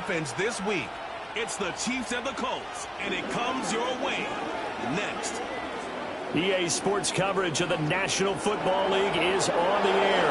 offense this week. It's the Chiefs and the Colts, and it comes your way next. EA Sports coverage of the National Football League is on the air.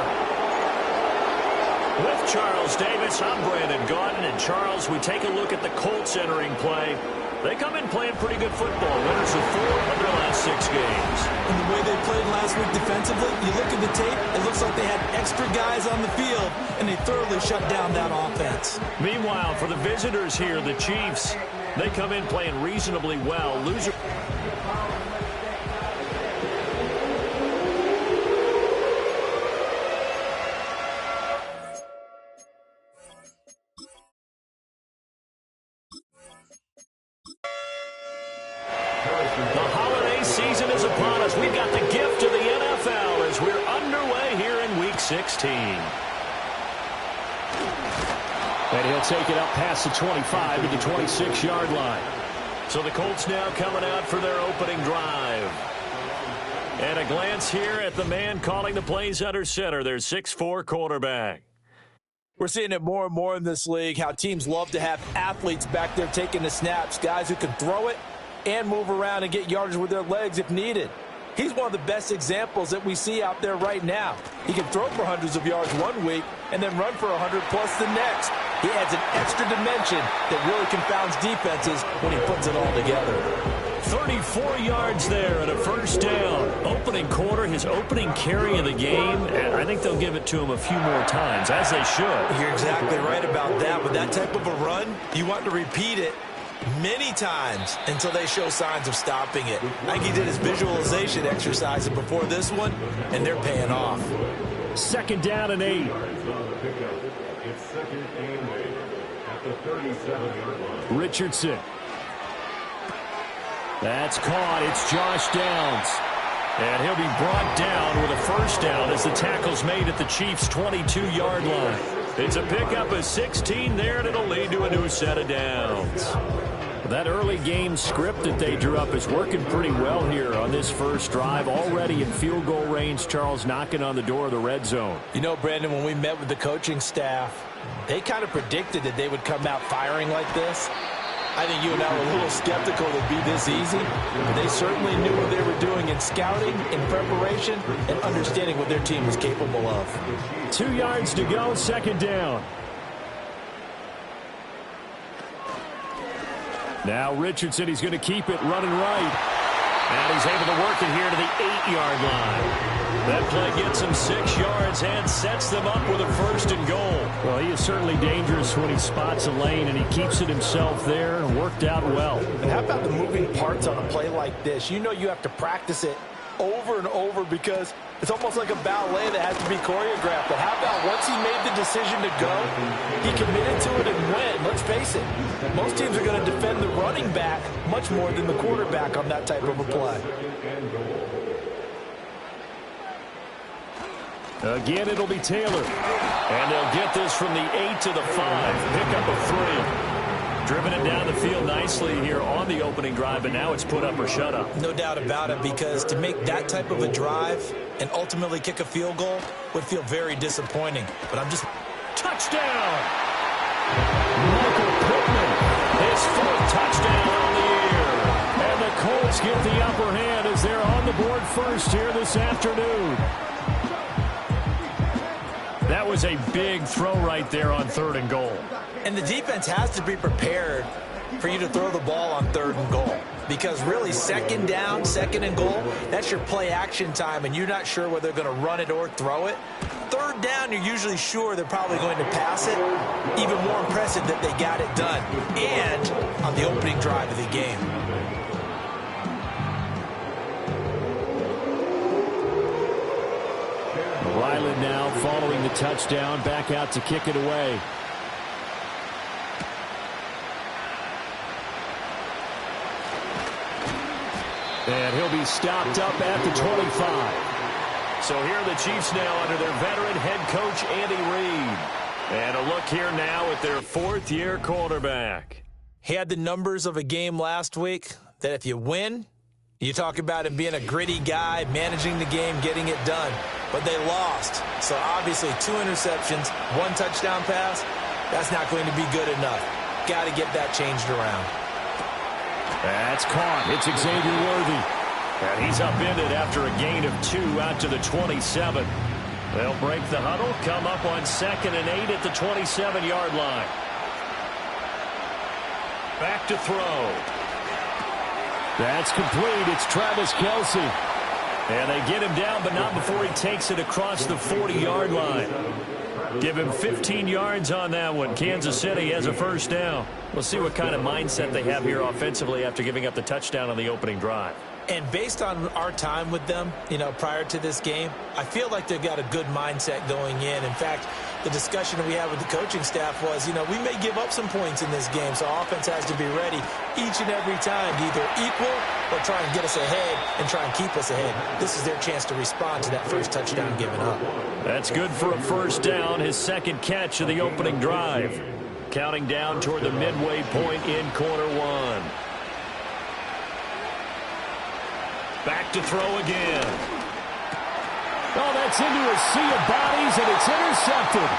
With Charles Davis, I'm Brandon Gaudin. And Charles, we take a look at the Colts entering play. They come in playing pretty good football. Winners of 4 of their last 6 games. And the way they played last week defensively, you look at the tape, it looks like they had extra guys on the field, and they thoroughly shut down that offense. Meanwhile, for the visitors here, the Chiefs, they come in playing reasonably well. Loser. We've got the gift of the NFL as we're underway here in Week 16. And he'll take it up past the 25 to the 26-yard line. So the Colts now coming out for their opening drive. And a glance here at the man calling the plays under center, their 6'4" quarterback. We're seeing it more and more in this league, how teams love to have athletes back there taking the snaps, guys who can throw it and move around and get yardage with their legs if needed. He's one of the best examples that we see out there right now. He can throw for hundreds of yards one week and then run for 100+ the next. He adds an extra dimension that really confounds defenses when he puts it all together. 34 yards there and a first down. Opening quarter, his opening carry of the game. And I think they'll give it to him a few more times, as they should. You're exactly right about that. With that type of a run, you want to repeat it many times until they show signs of stopping it. I think he did his visualization exercises before this one, and they're paying off. 2nd down and 8. Richardson. That's caught. It's Josh Downs. And he'll be brought down with a first down as the tackle's made at the Chiefs' 22-yard line. It's a pickup of 16 there, and it'll lead to a new set of downs. That early game script that they drew up is working pretty well here on this first drive. Already in field goal range, Charles knocking on the door of the red zone. You know, Brandon, when we met with the coaching staff, they kind of predicted that they would come out firing like this. I think you and I were a little skeptical it would be this easy. But they certainly knew what they were doing in scouting, in preparation, and understanding what their team was capable of. 2 yards to go, 2nd down. Now Richardson, he's going to keep it running right. And he's able to work it here to the 8-yard line. That play gets him 6 yards and sets them up with a 1st and goal. Well, he is certainly dangerous when he spots a lane, and he keeps it himself there and worked out well. And how about the moving parts on a play like this? You know you have to practice it over and over because it's almost like a ballet that has to be choreographed. But how about once he made the decision to go, he committed to it and went. Let's face it, most teams are going to defend the running back much more than the quarterback on that type of a play. Again, it'll be Taylor. And they'll get this from the 8 to the 5. Pickup of 3. Driven it down the field nicely here on the opening drive, but now it's put up or shut up. No doubt about it, because to make that type of a drive and ultimately kick a field goal would feel very disappointing. But I'm just... Touchdown! Michael Pittman, his 4th touchdown on the year. And the Colts get the upper hand as they're on the board first here this afternoon. That was a big throw right there on 3rd and goal. And the defense has to be prepared for you to throw the ball on 3rd and goal. Because really, 2nd down, 2nd and goal, that's your play action time, and you're not sure whether they're going to run it or throw it. 3rd down, you're usually sure they're probably going to pass it. Even more impressive that they got it done. And on the opening drive of the game. Ryland now following the touchdown, back out to kick it away. And he'll be stopped up at the 25. So here are the Chiefs now under their veteran head coach, Andy Reid. And a look here now at their 4th-year quarterback. He had the numbers of a game last week that if you win, you talk about him being a gritty guy, managing the game, getting it done. But they lost. So obviously 2 interceptions, 1 touchdown pass, that's not going to be good enough. got to get that changed around. That's caught. It's Xavier Worthy. And he's upended after a gain of 2 out to the 27. They'll break the huddle, come up on 2nd and 8 at the 27-yard line. Back to throw. That's complete. It's Travis Kelce. And they get him down, but not before he takes it across the 40-yard line. Give him 15 yards on that one. Kansas City has a first down. We'll see what kind of mindset they have here offensively after giving up the touchdown on the opening drive. And based on our time with them, prior to this game, I feel like they've got a good mindset going in. In fact, the discussion that we had with the coaching staff was, we may give up some points in this game, so our offense has to be ready each and every time to either equal or try and get us ahead and try and keep us ahead. This is their chance to respond to that first touchdown given up. That's good for a first down, his second catch of the opening drive. Counting down toward the midway point in quarter one. Back to throw again. Oh, that's into a sea of bodies, and it's intercepted.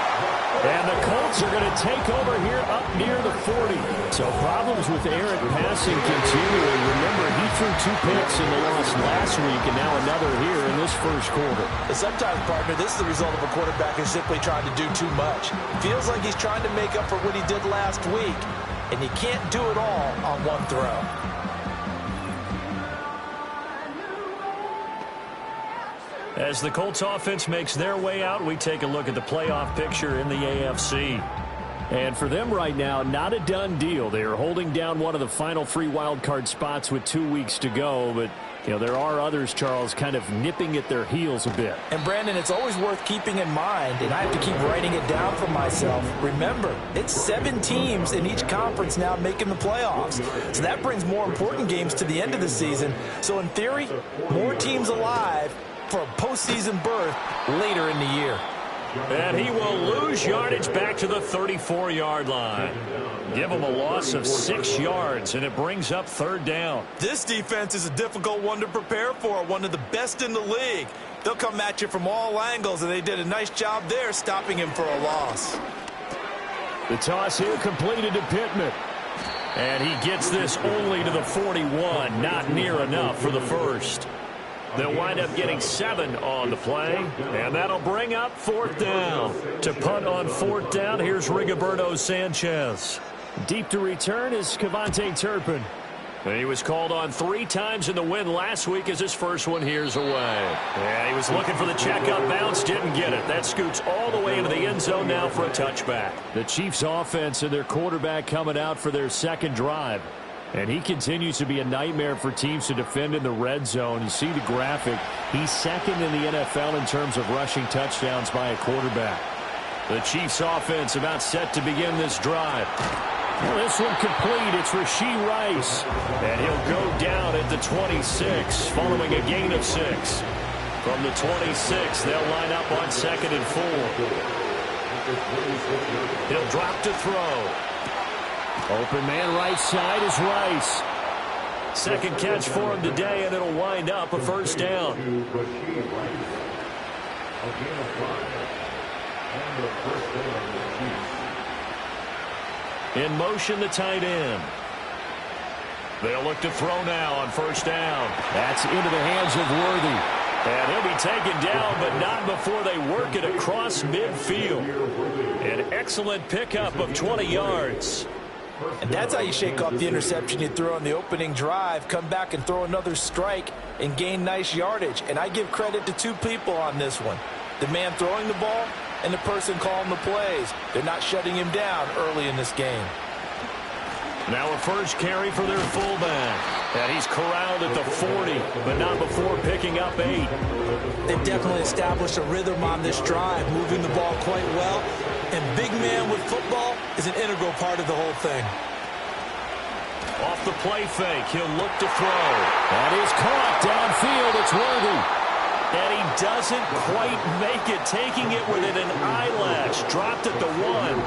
And the Colts are going to take over here up near the 40. So problems with errant passing continuing. Remember, he threw 2 picks in the loss last week, and now another here in this first quarter. And sometimes, partner, this is the result of a quarterback who's simply trying to do too much. Feels like he's trying to make up for what he did last week, and you can't do it all on one throw. As the Colts offense makes their way out, we take a look at the playoff picture in the AFC. And for them right now, not a done deal. They are holding down one of the final 3 wildcard spots with 2 weeks to go. But, there are others, Charles, kind of nipping at their heels a bit. And, Brandon, it's always worth keeping in mind, and I have to keep writing it down for myself. Remember, it's 7 teams in each conference now making the playoffs. So that brings more important games to the end of the season. So, in theory, more teams alive for a postseason berth later in the year. And he will lose yardage back to the 34-yard line. Give him a loss of 6 yards, and it brings up third down. This defense is a difficult one to prepare for, one of the best in the league. They'll come at you from all angles, and they did a nice job there stopping him for a loss. The toss here completed to Pittman. And he gets this only to the 41, not near enough for the first. They'll wind up getting 7 on the play, and that'll bring up fourth down. To punt on fourth down, here's Rigoberto Sanchez. Deep to return is Kevontae Turpin. And he was called on 3 times in the win last week as his first one here's away. And he was looking for the checkup bounce, didn't get it. That scoots all the way into the end zone now for a touchback. The Chiefs offense and their quarterback coming out for their second drive. And he continues to be a nightmare for teams to defend in the red zone. You see the graphic. He's second in the NFL in terms of rushing touchdowns by a quarterback. The Chiefs offense about set to begin this drive. Well, this one complete. It's Rashee Rice. And he'll go down at the 26 following a gain of 6. From the 26, they'll line up on 2nd and 4. He'll drop to throw. Open man right side is Rice. Second catch for him today, and it'll wind up a first down. In motion, the tight end. They'll look to throw now on first down. That's into the hands of Worthy. And he'll be taken down, but not before they work it across midfield. An excellent pickup of 20 yards. And that's how you shake off the interception you threw on the opening drive, come back and throw another strike and gain nice yardage. And I give credit to 2 people on this one. The man throwing the ball and the person calling the plays. They're not shutting him down early in this game. Now a first carry for their fullback. And he's corralled at the 40, but not before picking up 8. They've definitely established a rhythm on this drive, moving the ball quite well. And big man with football is an integral part of the whole thing. Off the play fake, he'll look to throw. That is caught downfield. It's Worthy. And he doesn't quite make it, taking it within an eyelash. Dropped at the 1.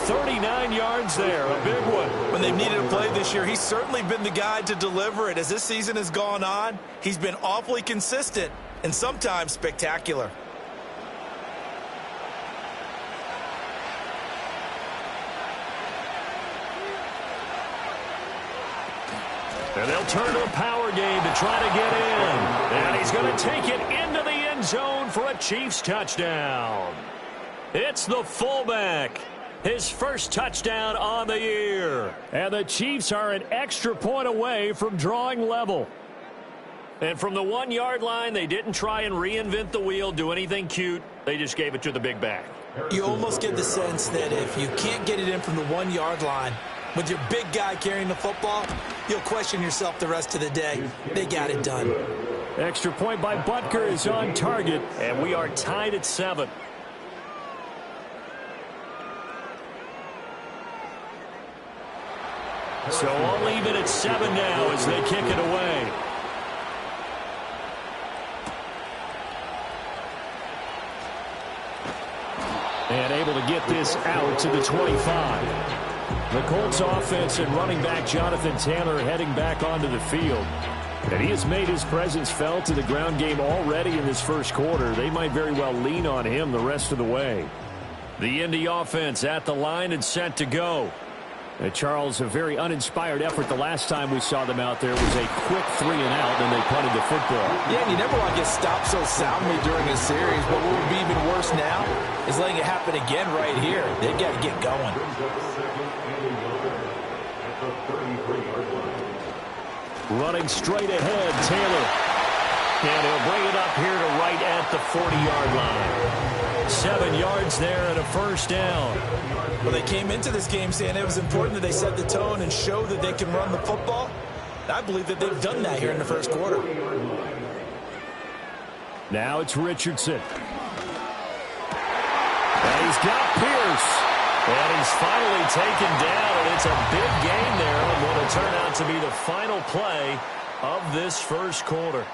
39 yards there, a big one. When they've needed a play this year, he's certainly been the guy to deliver it. As this season has gone on, he's been awfully consistent and sometimes spectacular. And they'll turn to a power game to try to get in. And he's going to take it into the end zone for a Chiefs touchdown. It's the fullback. His first touchdown on the year. And the Chiefs are an extra point away from drawing level. And from the 1-yard line, they didn't try and reinvent the wheel, do anything cute. They just gave it to the big back. You almost get the sense that if you can't get it in from the 1-yard line, with your big guy carrying the football, you'll question yourself the rest of the day. They got it done. Extra point by Butker is on target, and we are tied at 7. So I'll leave it at 7 now as they kick it away. And able to get this out to the 25. The Colts offense and running back Jonathan Taylor heading back onto the field. And he has made his presence felt in the ground game already in this first quarter. They might very well lean on him the rest of the way. The Indy offense at the line and set to go. And Charles, a very uninspired effort the last time we saw them out there was a quick 3-and-out, and they punted the football. Yeah, and you never want to get stopped so soundly during a series, but what would be even worse now is letting it happen again right here. They've got to get going. Running straight ahead, Taylor. And he'll bring it up here to right at the 40-yard line. 7 yards there and a first down. Well, they came into this game saying it was important that they set the tone and show that they can run the football. I believe that they've done that here in the first quarter. Now it's Richardson. And he's got Pierce. And he's finally taken down, and it's a big gain there on what will turn out to be the final play of this first quarter.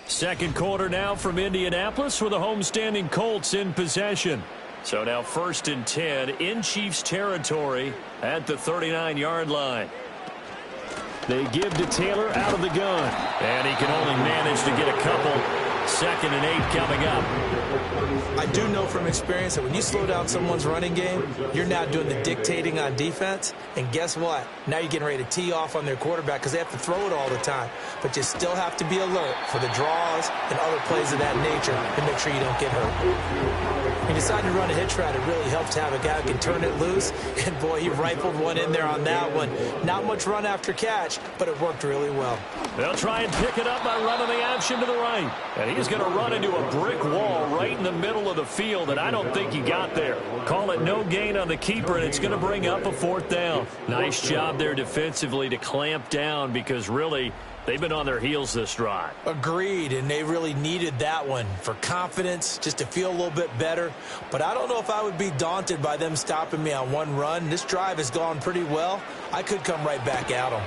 Second quarter now from Indianapolis with the homestanding Colts in possession. So now 1st and 10 in Chiefs territory at the 39-yard line. They give to Taylor out of the gun. And he can only manage to get a couple. 2nd and 8 coming up. I do know from experience that when you slow down someone's running game, you're now doing the dictating on defense. And guess what? Now you're getting ready to tee off on their quarterback because they have to throw it all the time. But you still have to be alert for the draws and other plays of that nature to make sure you don't get hurt. You decide to run a hitch route, it really helps to have a guy who can turn it loose. And, boy, he rifled one in there on that one. Not much run after catch, but it worked really well. They'll try and pick it up by running the option to the right. And he's going to run into a brick wall right in the middle of the field, and I don't think he got there. Call it no gain on the keeper, and it's going to bring up a 4th down. Nice job there defensively to clamp down because, really, they've been on their heels this drive. Agreed, and they really needed that one for confidence, just to feel a little bit better. But I don't know if I would be daunted by them stopping me on one run. This drive has gone pretty well. I could come right back at them.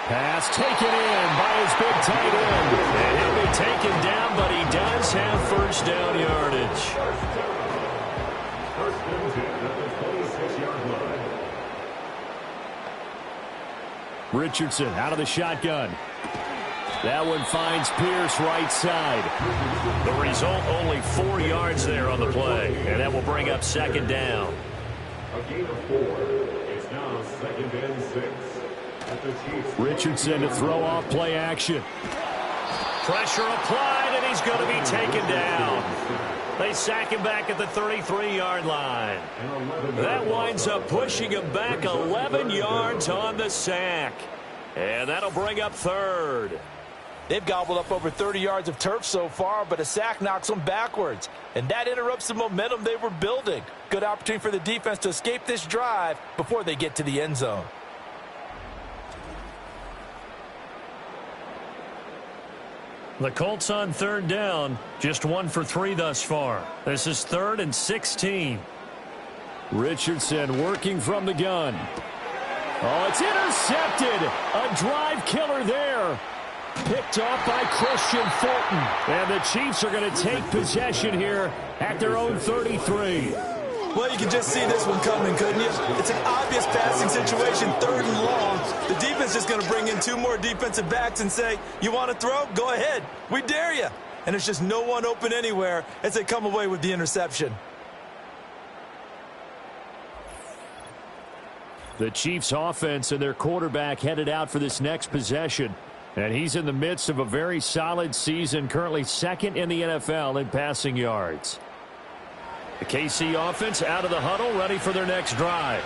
Pass taken in by his big tight end. And he'll be taken down, but he does have first down yardage. Richardson out of the shotgun. That one finds Pierce right side. The result, only 4 yards there on the play. And that will bring up 2nd down. A gain of 4. It's now 2nd and 6. Richardson to throw off play action. Pressure applied, and he's going to be taken down. They sack him back at the 33-yard line. That winds up pushing him back 11 yards on the sack. And that'll bring up 3rd. They've gobbled up over 30 yards of turf so far, but a sack knocks them backwards. And that interrupts the momentum they were building. Good opportunity for the defense to escape this drive before they get to the end zone. The Colts on 3rd down, just 1 for 3 thus far. This is 3rd and 16. Richardson working from the gun. Oh, it's intercepted. A drive killer there. Picked off by Christian Fulton. And the Chiefs are going to take possession here at their own 33. Well, you can just see this one coming, couldn't you? It's an obvious passing situation, 3rd and long. The defense is going to bring in 2 more defensive backs and say, you want to throw? Go ahead. We dare you. and there's just no one open anywhere as they come away with the interception. The Chiefs offense and their quarterback headed out for this next possession. And he's in the midst of a very solid season, currently second in the NFL in passing yards. The KC offense out of the huddle, ready for their next drive.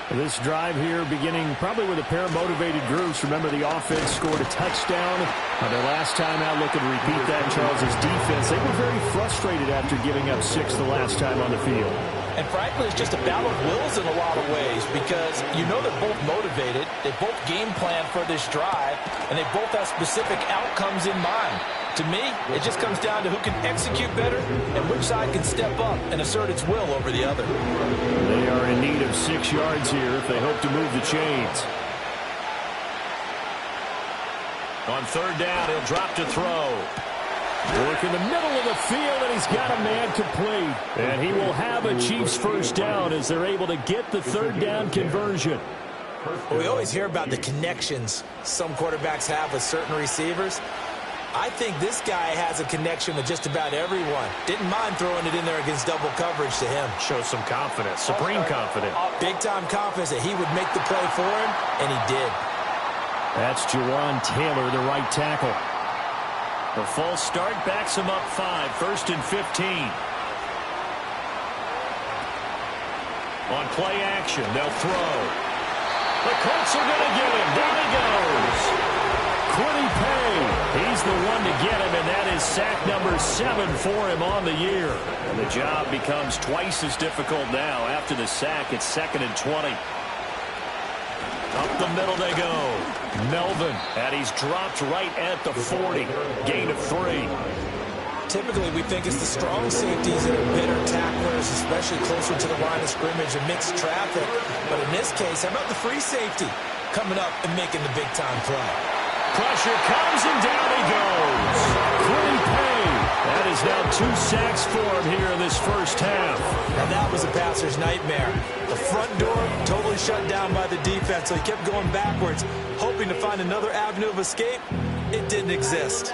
This drive here beginning probably with a pair of motivated groups. Remember, the offense scored a touchdown on their last time out. Looking to repeat that. Charles's defense, they were very frustrated after giving up 6 the last time on the field. And frankly, it's just a battle of wills in a lot of ways because you know they're both motivated. They both game plan for this drive, and they both have specific outcomes in mind. To me, it just comes down to who can execute better and which side can step up and assert its will over the other. They are in need of 6 yards here if they hope to move the chains. On third down, he'll drop to throw. Work in the middle of the field, and he's got a man complete. And he will have a Chiefs first down as they're able to get the third down conversion. Well, we always hear about the connections some quarterbacks have with certain receivers. I think this guy has a connection with just about everyone. Didn't mind throwing it in there against double coverage to him. Shows some confidence, supreme confidence. Big-time confidence that he would make the play for him, and he did. That's Jawan Taylor, the right tackle. The false start backs him up 5, 1st and 15. On play action, they'll throw. The Colts are going to get him. Down he goes. Quiddy Pay, he's the one to get him, and that is sack number 7 for him on the year. And the job becomes twice as difficult now. After the sack, it's 2nd and 20. Up the middle they go. Melvin, and he's dropped right at the 40. Gain of 3. Typically, we think it's the strong safeties that are better tacklers, especially closer to the line of scrimmage amidst traffic. But in this case, how about the free safety coming up and making the big-time play? Pressure comes, and down he goes. Quiddy Pay. That is now 2 sacks for him here in this first half. Now that was a passer's nightmare. The front door totally shut down by the defense, so he kept going backwards, hoping to find another avenue of escape. It didn't exist.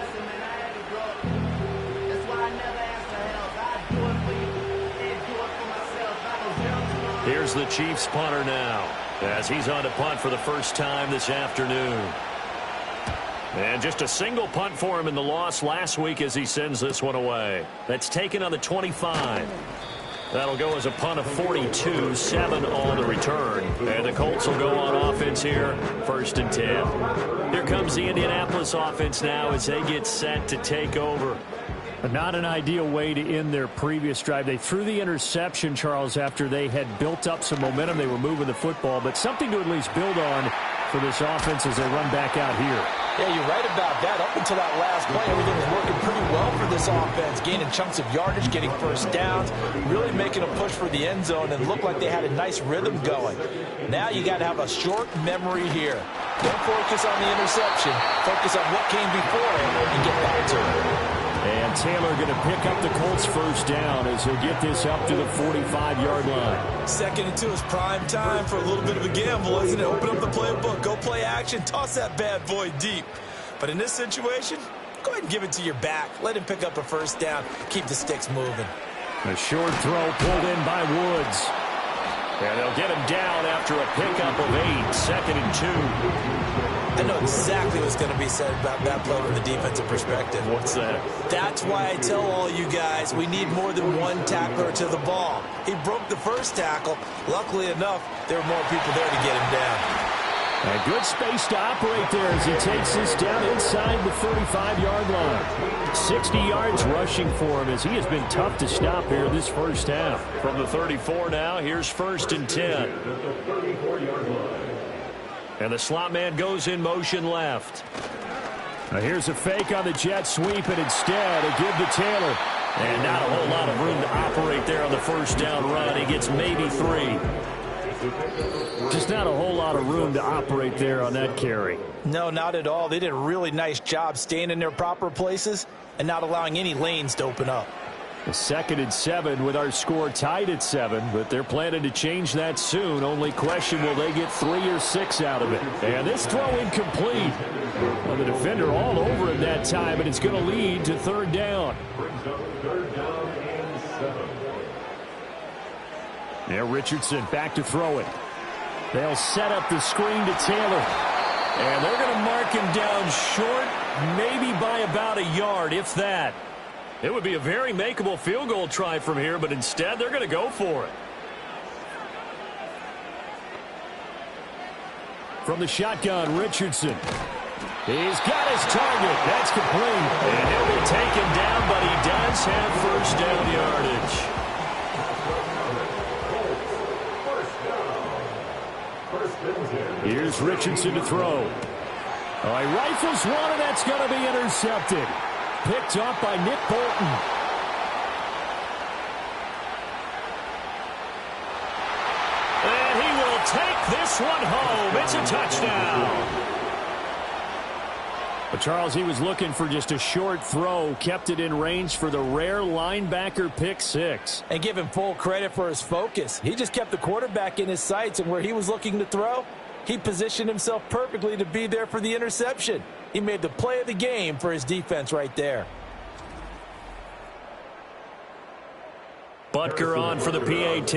Here's the Chiefs punter now, as he's on to punt for the first time this afternoon. And just a single punt for him in the loss last week as he sends this one away. That's taken on the 25. That'll go as a punt of 42, 7 on the return. And the Colts will go on offense here, 1st and 10. Here comes the Indianapolis offense now as they get set to take over. But not an ideal way to end their previous drive. They threw the interception, Charles, after they had built up some momentum. They were moving the football, but something to at least build on for this offense as they run back out here. Yeah, you're right about that. Up until that last play, everything was working pretty well for this offense, gaining chunks of yardage, getting first downs, really making a push for the end zone, and looked like they had a nice rhythm going. Now you got to have a short memory here. Don't focus on the interception. Focus on what came before it and get back to it. And Taylor going to pick up the Colts first down as he'll get this up to the 45-yard line. 2nd and 2 is prime time for a little bit of a gamble, isn't it? Open up the playbook, go play action, toss that bad boy deep. But in this situation, go ahead and give it to your back. Let him pick up a first down. Keep the sticks moving. A short throw pulled in by Woods. And they'll get him down after a pickup of 8, 2nd and 2. I know exactly what's going to be said about that play from the defensive perspective. What's that? That's why I tell all you guys we need more than one tackler to the ball. He broke the first tackle. Luckily enough, there were more people there to get him down. A good space to operate there as he takes this down inside the 35-yard line. 60 yards rushing for him as he has been tough to stop here this first half. From the 34 now, here's 1st and 10. And the slot man goes in motion left. Now here's a fake on the jet sweep, and instead a give to Taylor. And not a whole lot of room to operate there on the first down run. He gets maybe 3. Just not a whole lot of room to operate there on that carry. No, not at all. They did a really nice job staying in their proper places and not allowing any lanes to open up. A 2nd and 7 with our score tied at 7, but they're planning to change that soon. Only question, will they get 3 or 6 out of it? And this throw incomplete. Well, the defender all over him that time, and it's going to lead to 3rd down. Brings up 3rd down and 7. Now Richardson back to throw it. They'll set up the screen to Taylor. And they're going to mark him down short, maybe by about a yard, if that. It would be a very makeable field goal try from here, but instead they're going to go for it. From the shotgun, Richardson. He's got his target. That's complete. And he'll be taken down, but he does have 1st down yardage. Here's Richardson to throw. All right, rifles one, and that's going to be intercepted. Picked up by Nick Bolton. And he will take this one home. It's a touchdown. But Charles, he was looking for just a short throw, kept it in range for the rare linebacker pick 6. And give him full credit for his focus. He just kept the quarterback in his sights, and where he was looking to throw, he positioned himself perfectly to be there for the interception. He made the play of the game for his defense right there. Butker on for the PAT.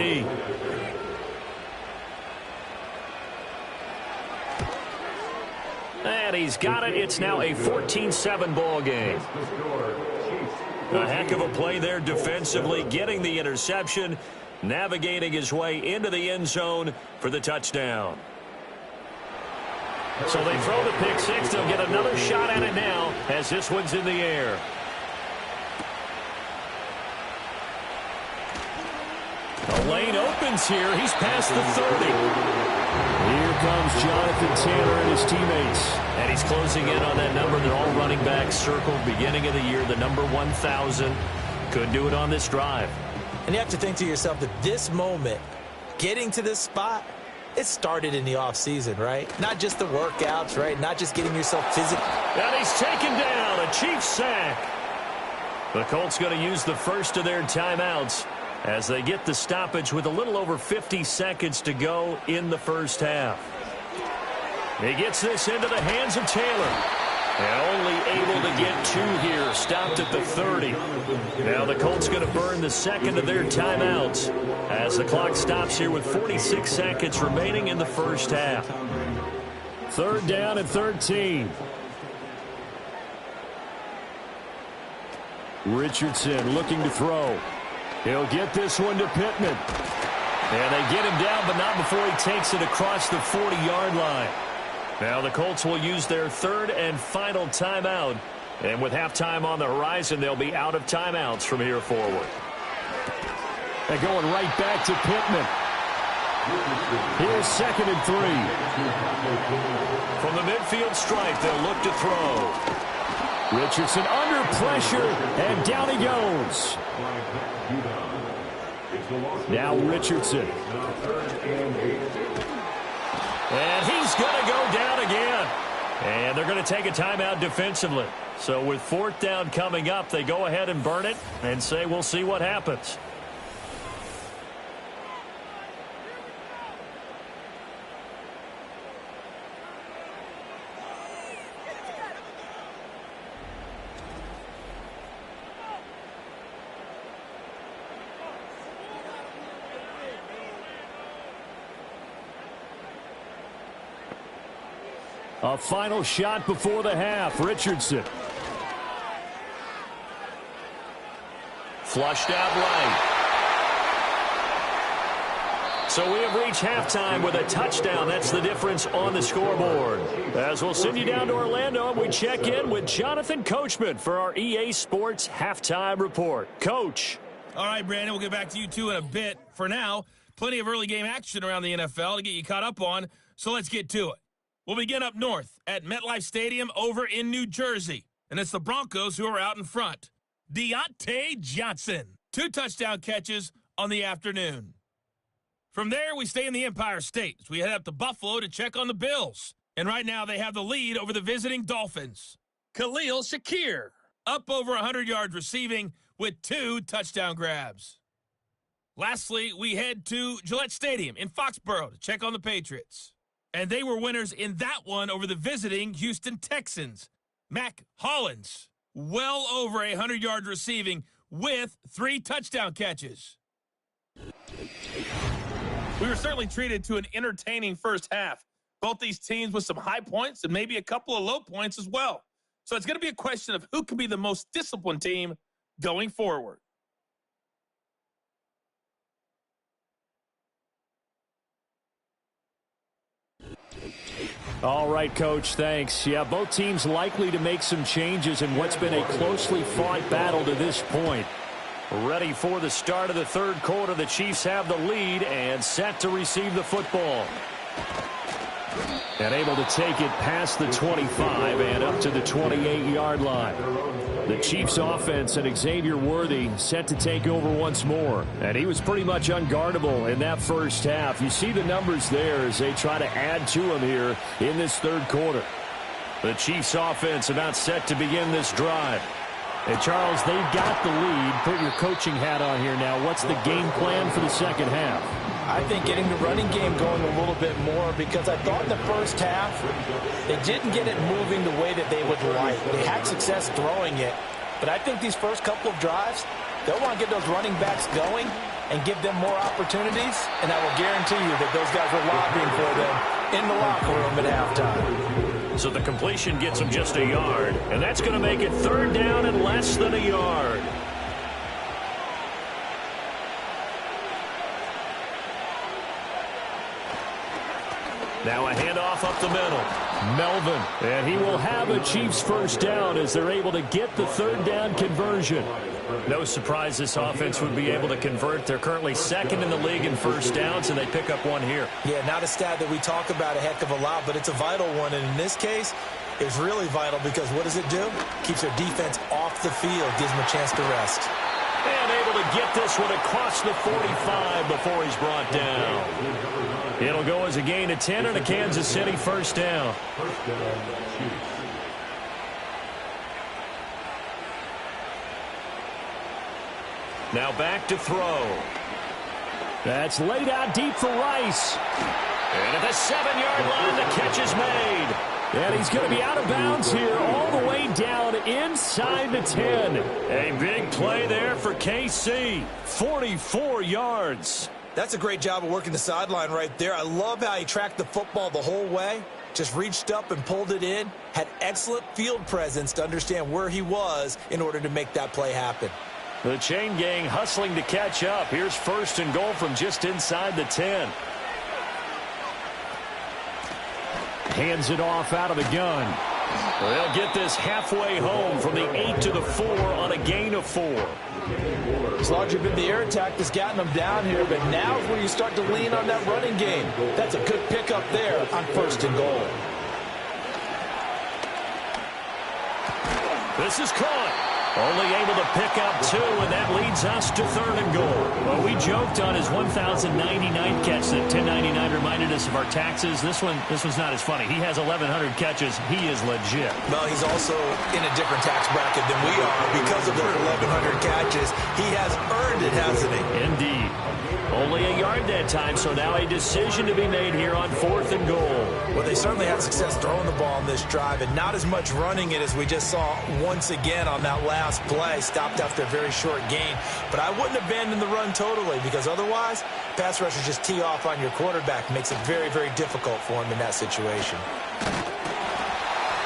And he's got it. It's now a 14-7 ball game. A heck of a play there defensively, getting the interception, navigating his way into the end zone for the touchdown. So they throw the pick 6. They'll get another shot at it now as this one's in the air. The lane opens here. He's past the 30. Here comes Jonathan Taylor and his teammates. And he's closing in on that number that all running backs circled beginning of the year, the number 1,000. Could do it on this drive. And you have to think to yourself that this moment, getting to this spot, it started in the offseason, right? Not just the workouts, right? Not just getting yourself physical. And he's taken down, a Chiefs sack. The Colts going to use the first of their timeouts as they get the stoppage with a little over 50 seconds to go in the first half. He gets this into the hands of Taylor. And only able to get 2 here, stopped at the 30. Now the Colts going to burn the second of their timeouts as the clock stops here with 46 seconds remaining in the first half. 3rd down and 13. Richardson looking to throw. He'll get this one to Pittman. And they get him down, but not before he takes it across the 40-yard line. Now the Colts will use their 3rd and final timeout. And with halftime on the horizon, they'll be out of timeouts from here forward. They're going right back to Pittman. Here's 2nd and 3. From the midfield stripe, they'll look to throw. Richardson under pressure, and down he goes. Now Richardson. And he's going to go down again. And they're going to take a timeout defensively. So with 4th down coming up, they go ahead and burn it and say we'll see what happens. A final shot before the half. Richardson. Flushed out right. So we have reached halftime with a touchdown. That's the difference on the scoreboard. As we'll send you down to Orlando, we check in with Jonathan Coachman for our EA Sports Halftime Report. Coach. All right, Brandon, we'll get back to you two in a bit. For now, plenty of early game action around the NFL to get you caught up on, so let's get to it. We'll begin up north at MetLife Stadium over in New Jersey. And it's the Broncos who are out in front. Deontay Johnson, 2 touchdown catches on the afternoon. From there, we stay in the Empire State as we head up to Buffalo to check on the Bills. And right now, they have the lead over the visiting Dolphins. Khalil Shakir, up over 100 yards receiving with 2 touchdown grabs. Lastly, we head to Gillette Stadium in Foxborough to check on the Patriots. And they were winners in that one over the visiting Houston Texans. Mac Hollins, well over 100 yards receiving with 3 touchdown catches. We were certainly treated to an entertaining first half. Both these teams with some high points and maybe a couple of low points as well. So it's going to be a question of who can be the most disciplined team going forward. All right, Coach, thanks. Yeah, both teams likely to make some changes in what's been a closely fought battle to this point. Ready for the start of the third quarter. The Chiefs have the lead and set to receive the football. And able to take it past the 25 and up to the 28-yard line. The Chiefs offense and Xavier Worthy set to take over once more. And he was pretty much unguardable in that first half. You see the numbers there as they try to add to him here in this third quarter. The Chiefs offense about set to begin this drive. And Charles, they've got the lead. Put your coaching hat on here now. What's the game plan for the second half? I think getting the running game going a little bit more, because I thought in the first half they didn't get it moving the way that they would like. They had success throwing it, but I think these first couple of drives, they'll want to get those running backs going and give them more opportunities, and I will guarantee you that those guys are lobbying for them in the locker room at halftime. So the completion gets him just a yard, and that's going to make it third down and less than a yard. Now a handoff up the middle. Melvin, and he will have a Chiefs first down as they're able to get the third down conversion. No surprise this offense would be able to convert. They're currently second in the league in first downs, and they pick up one here. Yeah, not a stat that we talk about a heck of a lot, but it's a vital one, and in this case, it's really vital because what does it do? Keeps their defense off the field, gives them a chance to rest. And able to get this one across the 45 before he's brought down. It'll go as a gain of 10 and a Kansas City first down. Now back to throw. That's laid out deep for Rice. And at the 7-yard line, the catch is made. And he's going to be out of bounds here all the way down inside the 10. A big play there for KC. 44 yards. That's a great job of working the sideline right there. I love how he tracked the football the whole way. Just reached up and pulled it in. Had excellent field presence to understand where he was in order to make that play happen. The chain gang hustling to catch up. Here's first and goal from just inside the 10. Hands it off out of the gun. They'll get this halfway home from the 8 to the 4 on a gain of 4. It's largely been the air attack that's gotten them down here, but now is where you start to lean on that running game. That's a good pickup there on first and goal. This is caught. Only able to pick up 2, and that leads us to third and goal. Well, we joked on his 1,099 catch that 1099 reminded us of our taxes. This one's not as funny. He has 1,100 catches. He is legit. Well, he's also in a different tax bracket than we are because of those 1,100 catches. He has earned it, hasn't he? Indeed. Only a yard that time, so now a decision to be made here on fourth and goal. Well, they certainly had success throwing the ball on this drive, and not as much running it as we just saw once again on that last play. Stopped after a very short gain. But I wouldn't abandon the run totally, because otherwise, pass rushers just tee off on your quarterback. Makes it very, very difficult for him in that situation.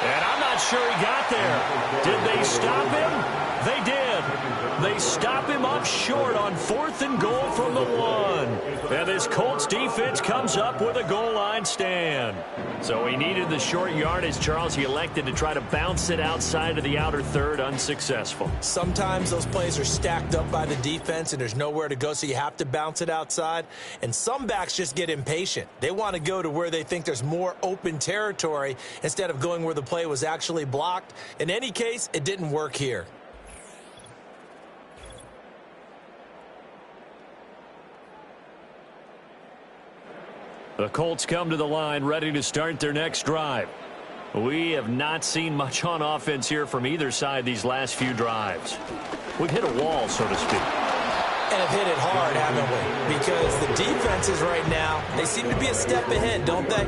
And I'm not sure he got there. Did they stop him? They did. They stop him up short on fourth and goal from the 1. And this Colts defense comes up with a goal line stand. So he needed the short yardage, Charles. He elected to try to bounce it outside of the outer third, unsuccessful. Sometimes those plays are stacked up by the defense and there's nowhere to go, so you have to bounce it outside. And some backs just get impatient. They want to go to where they think there's more open territory instead of going where the play was actually blocked. In any case, it didn't work here. The Colts come to the line ready to start their next drive. We have not seen much on offense here from either side these last few drives. We've hit a wall, so to speak. And have hit it hard, haven't we? Because the defenses right now, they seem to be a step ahead, don't they?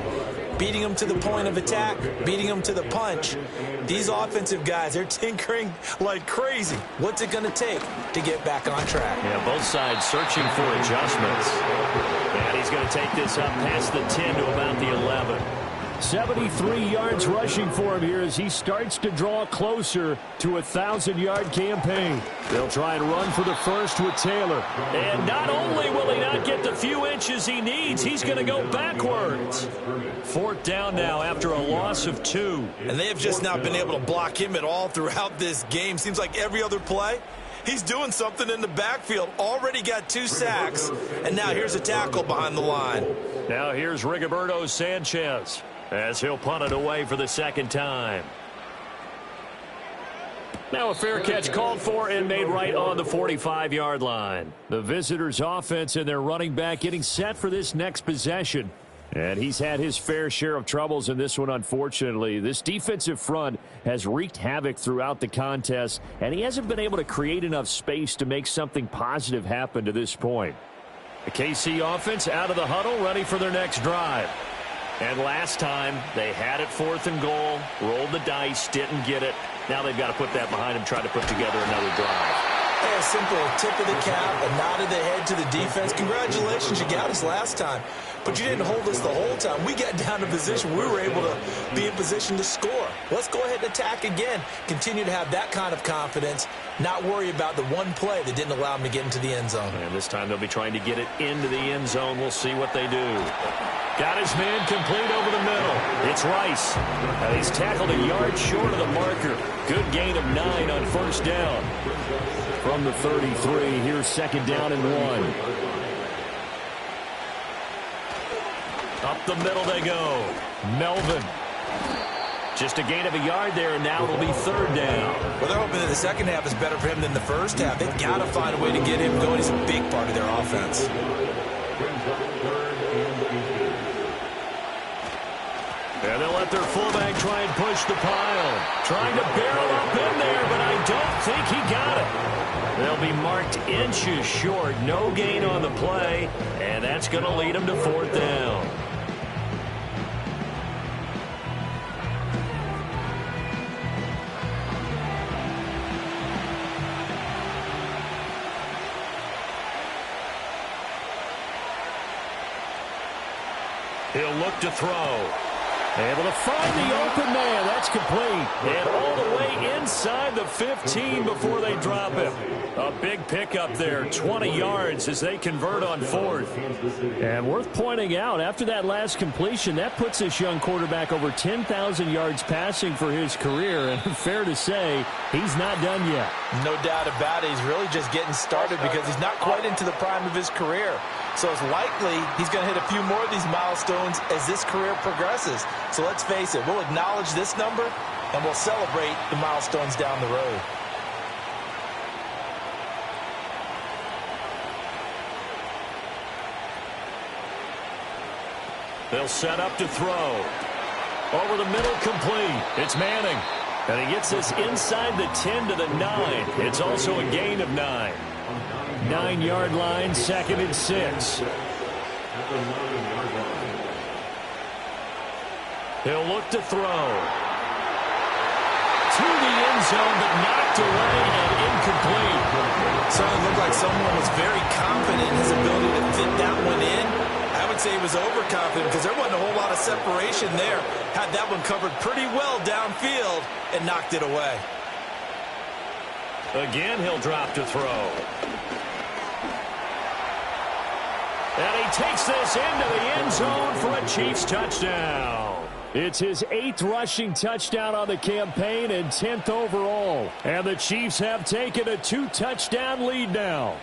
Beating them to the point of attack, beating them to the punch. These offensive guys, they're tinkering like crazy. What's it going to take to get back on track? Yeah, both sides searching for adjustments. And he's going to take this up past the 10 to about the 11. 73 yards rushing for him here as he starts to draw closer to a 1,000-yard campaign. They'll try and run for the first with Taylor. And not only will he not get the few inches he needs, he's going to go backwards. 4th down now after a loss of 2. And they have just not been able to block him at all throughout this game. Seems like every other play, he's doing something in the backfield. Already got 2 sacks, and now here's a tackle behind the line. Now here's Rigoberto Sanchez as he'll punt it away for the 2nd time. Now a fair catch called for and made right on the 45-yard line. The visitors' offense and their running back getting set for this next possession. And he's had his fair share of troubles in this one, unfortunately. This defensive front has wreaked havoc throughout the contest, and he hasn't been able to create enough space to make something positive happen to this point. The KC offense out of the huddle, ready for their next drive. And last time, they had it 4th and goal, rolled the dice, didn't get it. Now they've got to put that behind them, try to put together another drive. Hey, a simple tip of the cap, a nod of the head to the defense. Congratulations, you got us last time. But you didn't hold us the whole time. We got down to position. We were able to be in position to score. Let's go ahead and attack again. Continue to have that kind of confidence. Not worry about the one play that didn't allow them to get into the end zone. And this time they'll be trying to get it into the end zone. We'll see what they do. Got his man complete over the middle. It's Rice. And he's tackled a yard short of the marker. Good gain of 9 on 1st down. From the 33, here's 2nd down and 1. Up the middle they go. Melvin. Just a gain of a yard there, and now it'll be 3rd down. Well, they're hoping that the second half is better for him than the first half. They've got to find a way to get him going. He's a big part of their offense. And they'll let their fullback try and push the pile. Trying to barrel up in there, but I don't think he got it. They'll be marked inches short. No gain on the play, and that's going to lead them to 4th down. He'll look to throw. Able to find the open man. That's complete. And all the way inside the 15 before they drop him. A big pickup there, 20 yards as they convert on 4th. And worth pointing out, after that last completion, that puts this young quarterback over 10,000 yards passing for his career. And fair to say, he's not done yet. No doubt about it. He's really just getting started because he's not quite into the prime of his career. So it's likely he's going to hit a few more of these milestones as this career progresses. So let's face it, we'll acknowledge this number and we'll celebrate the milestones down the road. They'll set up to throw. Over the middle, complete. It's Manning. And he gets this inside the 10 to the 9. It's also a gain of 9. 9-yard line, 2nd and 6. He'll look to throw. To the end zone, but knocked away and incomplete. Certainly looked like someone was very confident in his ability to fit that one in. I would say he was overconfident because there wasn't a whole lot of separation there. Had that one covered pretty well downfield and knocked it away. Again, he'll drop to throw. And he takes this into the end zone for a Chiefs touchdown. It's his 8th rushing touchdown on the campaign and 10th overall. And the Chiefs have taken a 2-touchdown lead now.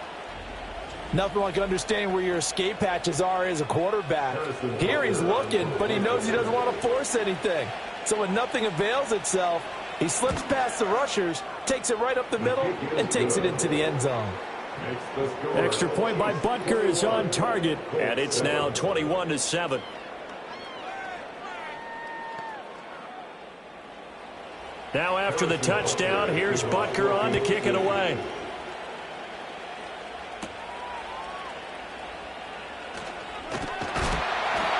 Nothing like understanding where your escape hatches are as a quarterback. Here he's looking, but he knows he doesn't want to force anything. So when nothing avails itself, he slips past the rushers, takes it right up the middle, and takes it into the end zone. Extra point by Butker is on target. And it's now 21-7. Now after the touchdown, here's Butker on to kick it away.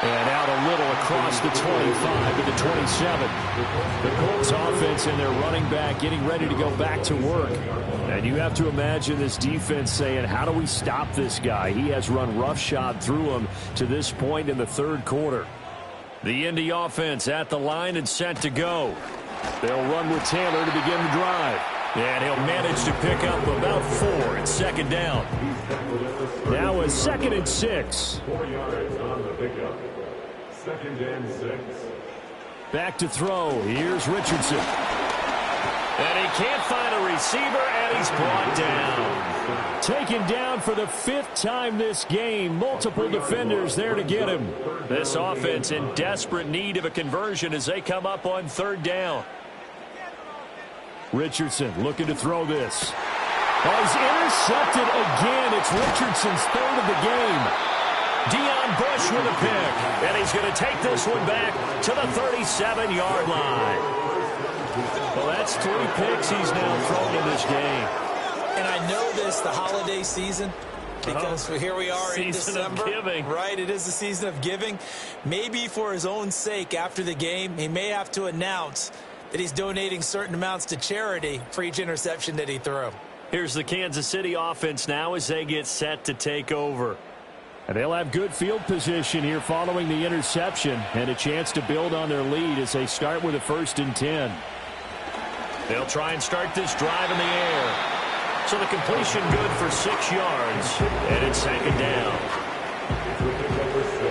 And out a little across the 25 to the 27. The Colts offense and their running back getting ready to go back to work. And you have to imagine this defense saying, how do we stop this guy? He has run roughshod through him to this point in the third quarter. The Indy offense at the line and set to go. They'll run with Taylor to begin the drive. And he'll manage to pick up about 4 at second down. Now a 2nd and 6. 4 yards on the pickup. 2nd and 6. Back to throw. Here's Richardson. And he can't find a receiver, and he's brought down. Taken down for the 5th time this game. Multiple defenders there to get him. This offense in desperate need of a conversion as they come up on 3rd down. Richardson looking to throw this. Oh, he's intercepted again. It's Richardson's 3rd of the game. Deion Bush with a pick. And he's going to take this one back to the 37-yard line. Well, that's 3 picks he's now thrown in this game. And I know this, the holiday season, because here we are in December. Season of giving. Right, it is the season of giving. Maybe for his own sake after the game, he may have to announce that he's donating certain amounts to charity for each interception that he threw. Here's the Kansas City offense now as they get set to take over. And they'll have good field position here following the interception and a chance to build on their lead as they start with a 1st and 10. They'll try and start this drive in the air. So the completion good for 6 yards. And it's 2nd down. Number 6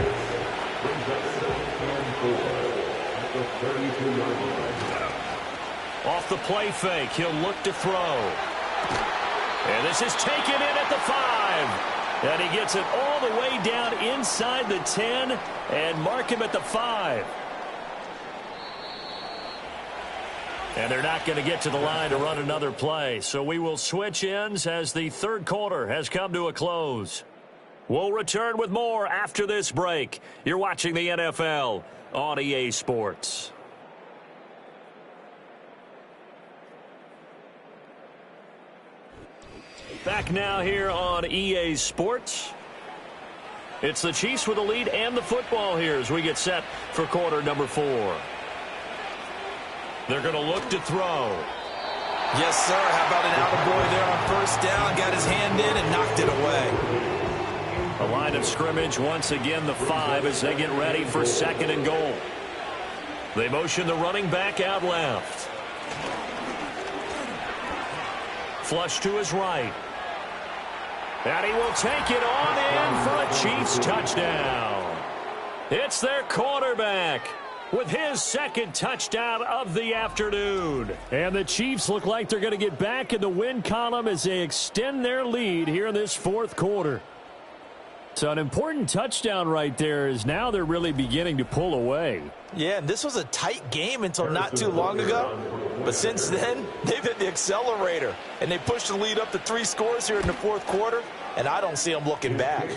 brings up 2nd and 4 at the 32-yard line. Off the play fake, he'll look to throw. And this is taken in at the 5. And he gets it all the way down inside the 10 and mark him at the 5. And they're not going to get to the line to run another play. So we will switch ends as the 3rd quarter has come to a close. We'll return with more after this break. You're watching the NFL on EA Sports. Back now here on EA Sports. It's the Chiefs with the lead and the football here as we get set for quarter number 4. They're going to look to throw. Yes, sir. How about an attaboy there on 1st down? Got his hand in and knocked it away. A line of scrimmage once again the 5 as they get ready for 2nd and goal. They motion the running back out left. Flush to his right. And he will take it on in for a Chiefs touchdown. It's their quarterback with his 2nd touchdown of the afternoon. And the Chiefs look like they're going to get back in the win column as they extend their lead here in this 4th quarter. So an important touchdown right there is now they're really beginning to pull away. Yeah, and this was a tight game until not too long ago. But since then, they've hit the accelerator. And they pushed the lead up to 3 scores here in the 4th quarter. And I don't see them looking back.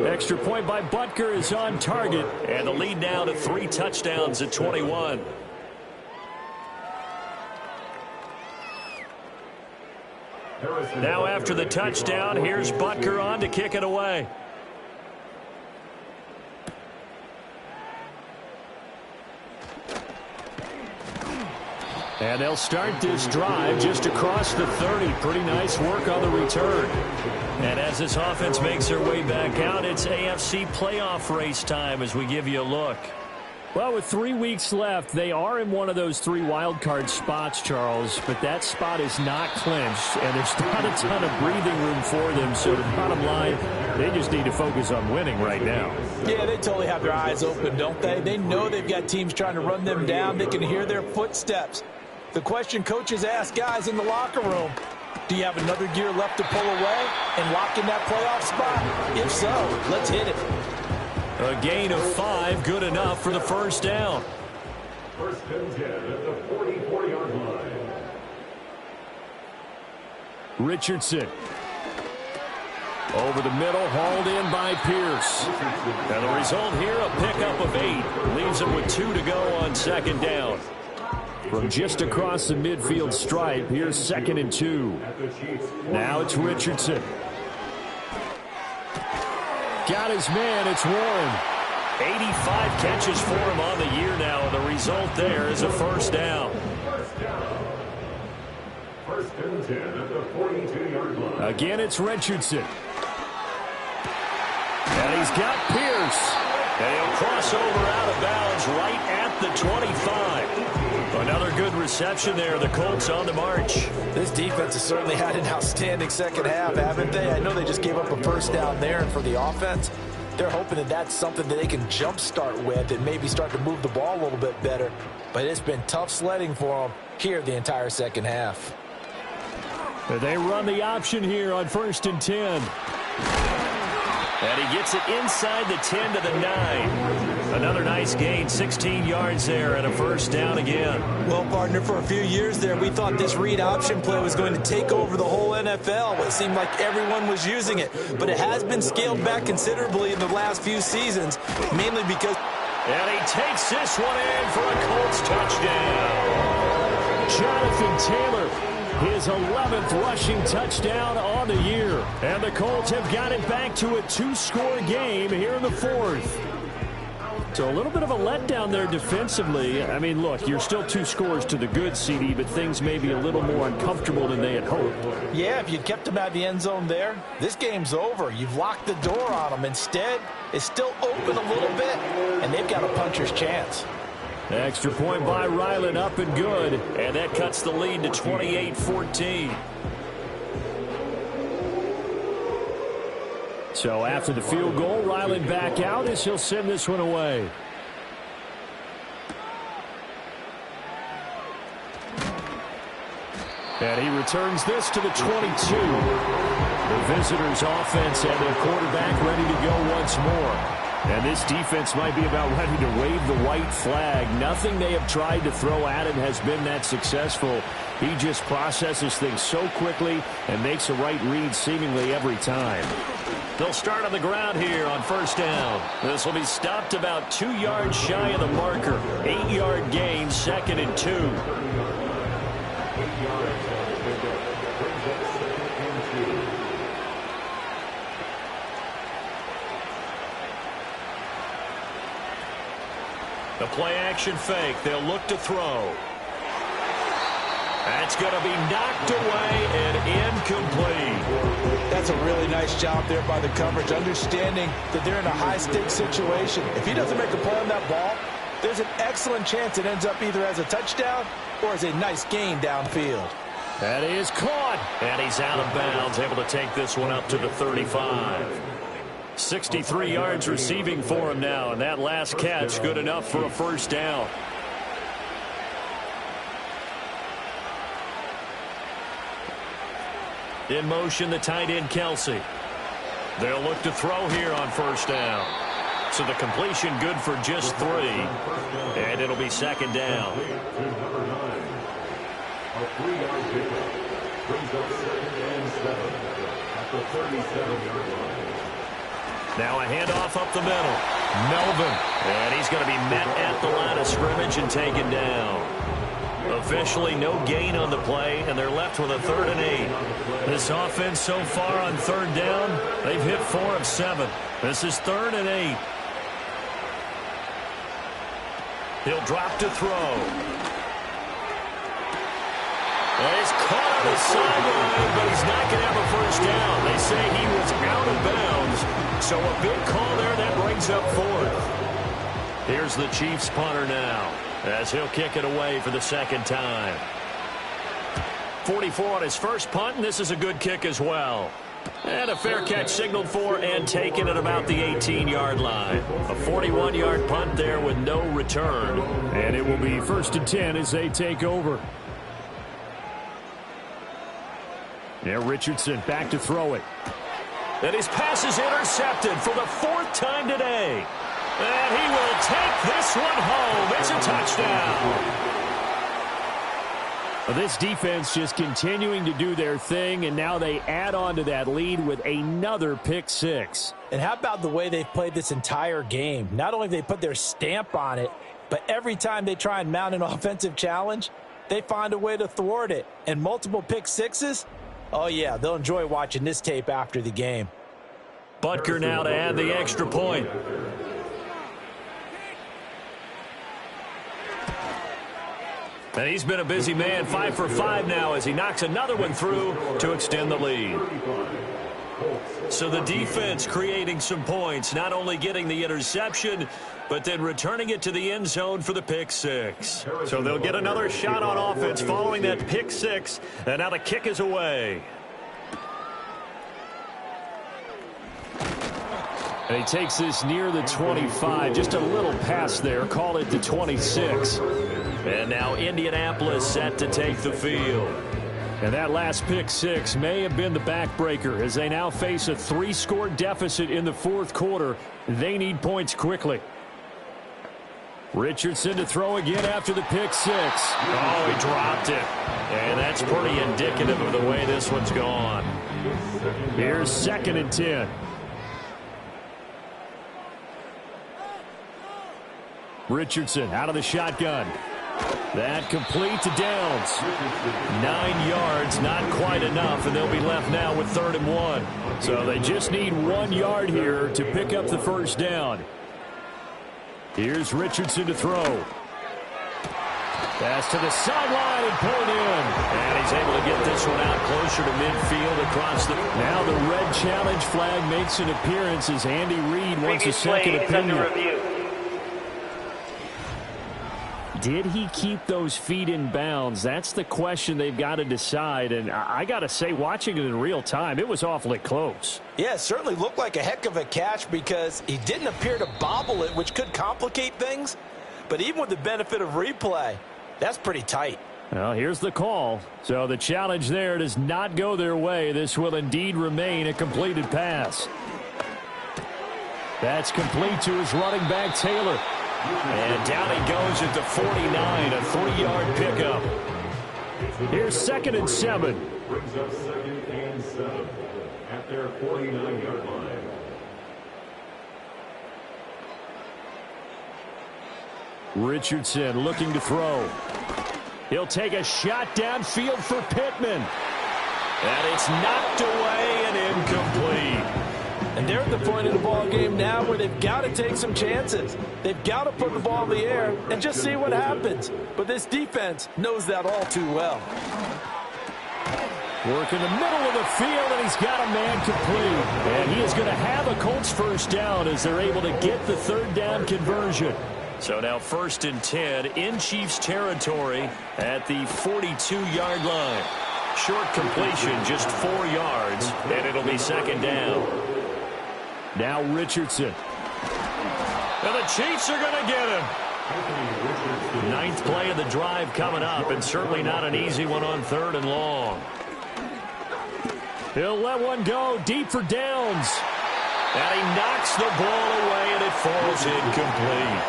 Extra point by Butker is on target. And the lead now to 3 touchdowns at 21. Now after the touchdown, here's Butker on to kick it away. And they'll start this drive just across the 30. Pretty nice work on the return. And as this offense makes their way back out, it's AFC playoff race time as we give you a look. Well, with 3 weeks left, they are in one of those 3 wild card spots, Charles, but that spot is not clinched, and there's not a ton of breathing room for them. So the bottom line, they just need to focus on winning right now. Yeah, they totally have their eyes open, don't they? They know they've got teams trying to run them down. They can hear their footsteps. The question coaches ask guys in the locker room, do you have another gear left to pull away and lock in that playoff spot? If so, let's hit it. A gain of 5, good enough for the 1st down. 1st and 10 at the 44-yard line. Richardson. Over the middle, hauled in by Pierce. And the result here, a pickup of 8. Leaves him with 2 to go on 2nd down. From just across the midfield stripe, here's 2nd and 2. Now it's Richardson. Got his man, it's Warren. 85 catches for him on the year now, and the result there is a first down. First and 10 at the 42-yard line. Again, it's Richardson. And he's got Pierce. And he'll cross over out of bounds right at the 25. Another good reception there. The Colts on the march. This defense has certainly had an outstanding second half, haven't they? I know they just gave up a first down there, and for the offense, they're hoping that that's something that they can jumpstart with and maybe start to move the ball a little bit better. But it's been tough sledding for them here the entire second half. They run the option here on 1st and 10. And he gets it inside the 10 to the 9. Another nice gain, 16 yards there, and a first down again. Well, partner, for a few years there, we thought this read option play was going to take over the whole NFL. It seemed like everyone was using it, but it has been scaled back considerably in the last few seasons, mainly because... And he takes this one in for a Colts touchdown. Jonathan Taylor, his 11th rushing touchdown on the year. And the Colts have got it back to a 2-score game here in the 4th. So a little bit of a letdown there defensively. I mean, look, you're still 2 scores to the good, CD, but things may be a little more uncomfortable than they had hoped. Yeah, if you'd kept them out of the end zone there, this game's over. You've locked the door on them. Instead, it's still open a little bit, and they've got a puncher's chance. Extra point by Ryland, up and good. And that cuts the lead to 28-14. So after the field goal, Ryland back out as he'll send this one away. And he returns this to the 22. The visitors' offense and their quarterback ready to go once more. And this defense might be about ready to wave the white flag. Nothing they have tried to throw at him has been that successful. He just processes things so quickly and makes a right read seemingly every time. They'll start on the ground here on first down. This will be stopped about 2 yards shy of the marker. 8-yard gain, 2nd and 2. 8 yards brings up 2nd and 2. The play-action fake. They'll look to throw. That's going to be knocked away and incomplete. That's a really nice job there by the coverage, understanding that they're in a high-stakes situation. If he doesn't make a play on that ball, there's an excellent chance it ends up either as a touchdown or as a nice gain downfield. That is caught. And he's out of bounds, able to take this one up to the 35. 63 yards receiving for him now, and that last catch good enough for a first down. In motion, the tight end, Kelsey. They'll look to throw here on first down. So the completion good for just 3. And it'll be 2nd down. A 3-yard pickup brings up 2nd and 7 at the 37-yard line. Now a handoff up the middle. Melvin. And he's going to be met at the line of scrimmage and taken down. Officially no gain on the play, and they're left with a 3rd and 8. This offense so far on 3rd down, they've hit 4 of 7. This is 3rd and 8. He'll drop to throw. And he's caught on the sideline, but he's not going to have a first down. They say he was out of bounds. So a big call there that brings up 4th. Here's the Chiefs punter now, as he'll kick it away for the 2nd time. 44 on his first punt, and this is a good kick as well. And a fair catch signaled for and taken at about the 18-yard line. A 41-yard punt there with no return. And it will be 1st and 10 as they take over. Yeah, Richardson back to throw it. And his pass is intercepted for the 4th time today. And he will take this one home. It's a touchdown. Well, this defense just continuing to do their thing, and now they add on to that lead with another pick 6. And how about the way they've played this entire game? Not only have they put their stamp on it, But every time they try and mount an offensive challenge, they find a way to thwart it. And multiple pick sixes, oh yeah, they'll enjoy watching this tape after the game. Butker now to add the extra point. And he's been a busy man, 5 for 5 now as he knocks another one through to extend the lead. So the defense creating some points, not only getting the interception, but then returning it to the end zone for the pick six. So they'll get another shot on offense following that pick six, and now the kick is away. And he takes this near the 25, just a little pass there, call it the 26. And now Indianapolis set to take the field. And that last pick six may have been the backbreaker as they now face a 3-score deficit in the fourth quarter. They need points quickly. Richardson to throw again after the pick six. Oh, he dropped it. And that's pretty indicative of the way this one's gone. Here's 2nd and 10. Richardson out of the shotgun. That complete to Downs. 9 yards, not quite enough, and they'll be left now with 3rd and 1. So they just need 1 yard here to pick up the first down. Here's Richardson to throw. Pass to the sideline and pulled in. And he's able to get this one out closer to midfield across the... Now the red challenge flag makes an appearance as Andy Reid wants a second opinion. Did he keep those feet in bounds? That's the question they've got to decide. And I got to say, watching it in real time, it was awfully close. Yeah, it certainly looked like a heck of a catch because he didn't appear to bobble it, which could complicate things. But even with the benefit of replay, that's pretty tight. Well, here's the call. So the challenge there does not go their way. This will indeed remain a completed pass. That's complete to his running back, Taylor. And down he goes at the 49, a 3-yard pickup. Here's 2nd and 7. Brings up 2nd and 7 at their 49-yard line. Richardson looking to throw. He'll take a shot downfield for Pittman. And it's knocked away and incomplete. And they're at the point of the ball game now where they've got to take some chances. They've got to put the ball in the air and just see what happens. But this defense knows that all too well. Work in the middle of the field, and he's got a man complete. And he is going to have a Colts first down as they're able to get the 3rd down conversion. So now 1st and 10 in Chiefs territory at the 42-yard line. Short completion, just 4 yards, and it'll be 2nd down. Now Richardson. And the Chiefs are going to get him. 9th play of the drive coming up, and certainly not an easy one on 3rd and long. He'll let one go deep for Downs. And he knocks the ball away, and it falls incomplete.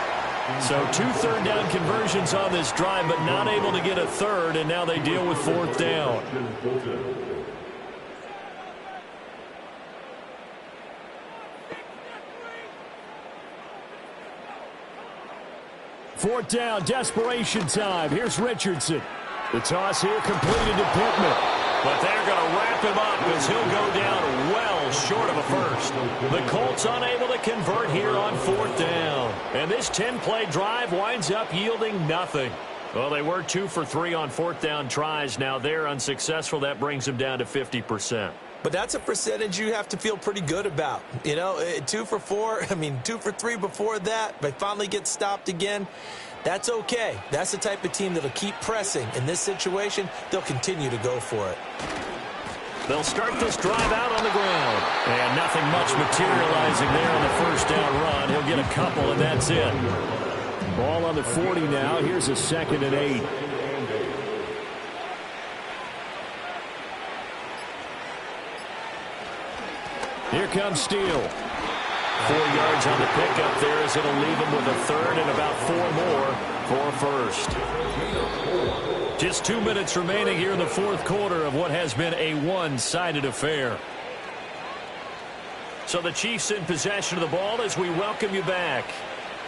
So 2 3rd down conversions on this drive, but not able to get a 3rd, and now they deal with 4th down. Fourth down, desperation time. Here's Richardson. The toss here completed to Pittman. But they're going to wrap him up as he'll go down well short of a first. The Colts unable to convert here on 4th down. And this 10-play drive winds up yielding nothing. Well, they were 2 for 3 on 4th down tries. Now they're unsuccessful. That brings them down to 50%. But that's a percentage you have to feel pretty good about. You know, 2 for 4, 2 for 3 before that. They finally get stopped again. That's okay. That's the type of team that'll keep pressing. In this situation, they'll continue to go for it. They'll start this drive out on the ground. And nothing much materializing there on the first down run. He'll get a couple, and that's it. Ball on the 40 now. Here's a 2nd and 8. Here comes Steele. 4 yards on the pickup there as it'll leave him with a 3rd and about 4 more for a first. Just 2 minutes remaining here in the fourth quarter of what has been a one-sided affair. So the Chiefs in possession of the ball as we welcome you back.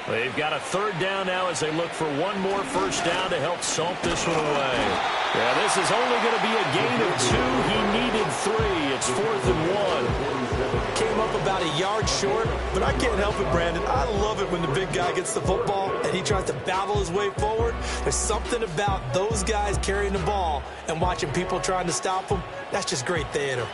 They've got a third down now as they look for one more first down to help salt this one away. Yeah, this is only going to be a gain of 2. He needed 3. It's 4th and 1. Came up about a yard short, but I can't help it, Brandon. I love it when the big guy gets the football and he tries to battle his way forward. There's something about those guys carrying the ball and watching people trying to stop them. That's just great theater.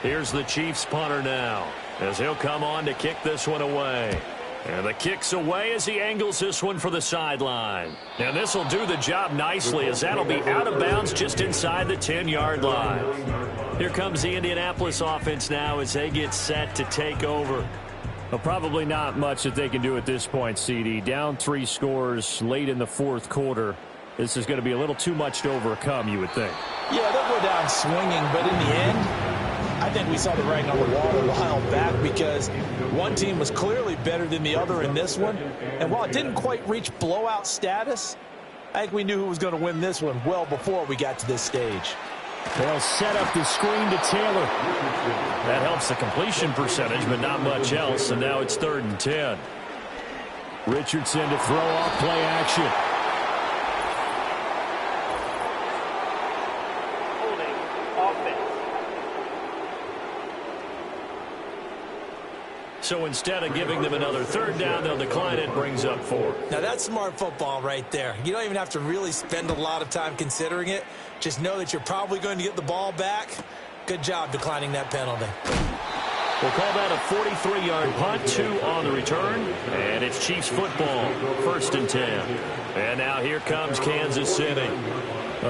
Here's the Chiefs punter now as he'll come on to kick this one away. And the kick's away as he angles this one for the sideline. And this will do the job nicely as that'll be out of bounds just inside the 10-yard line. Here comes the Indianapolis offense now as they get set to take over. Well, probably not much that they can do at this point, CD. Down 3 scores late in the 4th quarter. This is going to be a little too much to overcome, you would think. Yeah, they'll go down swinging, but in the end, I think we saw the writing on the wall a while back because one team was clearly better than the other in this one. And while it didn't quite reach blowout status, I think we knew who was going to win this one well before we got to this stage. They'll set up the screen to Taylor. That helps the completion percentage, but not much else. And now it's 3rd and 10. Richardson to throw off play action. So instead of giving them another 3rd down, they'll decline it, brings up 4. Now that's smart football right there. You don't even have to really spend a lot of time considering it. Just know that you're probably going to get the ball back. Good job declining that penalty. We'll call that a 43-yard punt, 2 on the return. And it's Chiefs football, 1st and 10. And now here comes Kansas City.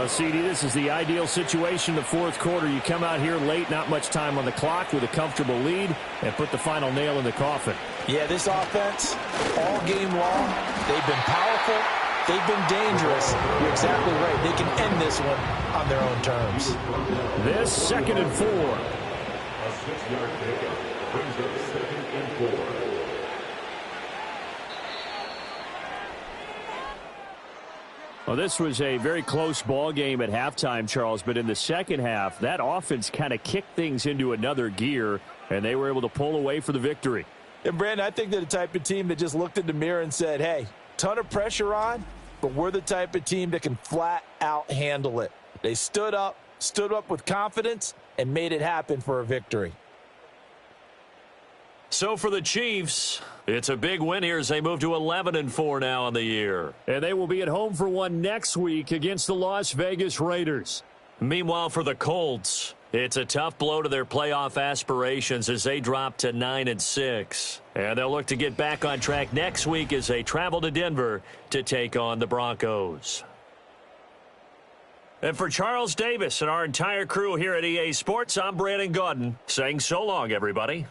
CD, this is the ideal situation, the 4th quarter. You come out here late, not much time on the clock with a comfortable lead, and put the final nail in the coffin. Yeah, this offense, all game long, they've been powerful, they've been dangerous. You're exactly right. They can end this one on their own terms. This 2nd and 4. A 6-yard pickup brings up 2nd and 4. Well, this was a very close ball game at halftime, Charles, but in the second half, that offense kind of kicked things into another gear, and they were able to pull away for the victory. And, Brandon, I think they're the type of team that just looked in the mirror and said, hey, ton of pressure on, but we're the type of team that can flat out handle it. They stood up with confidence, and made it happen for a victory. So for the Chiefs, it's a big win here as they move to 11-4 now on the year. And they will be at home for one next week against the Las Vegas Raiders. Meanwhile, for the Colts, it's a tough blow to their playoff aspirations as they drop to 9-6. And they'll look to get back on track next week as they travel to Denver to take on the Broncos. And for Charles Davis and our entire crew here at EA Sports, I'm Brandon Gaudin saying so long, everybody.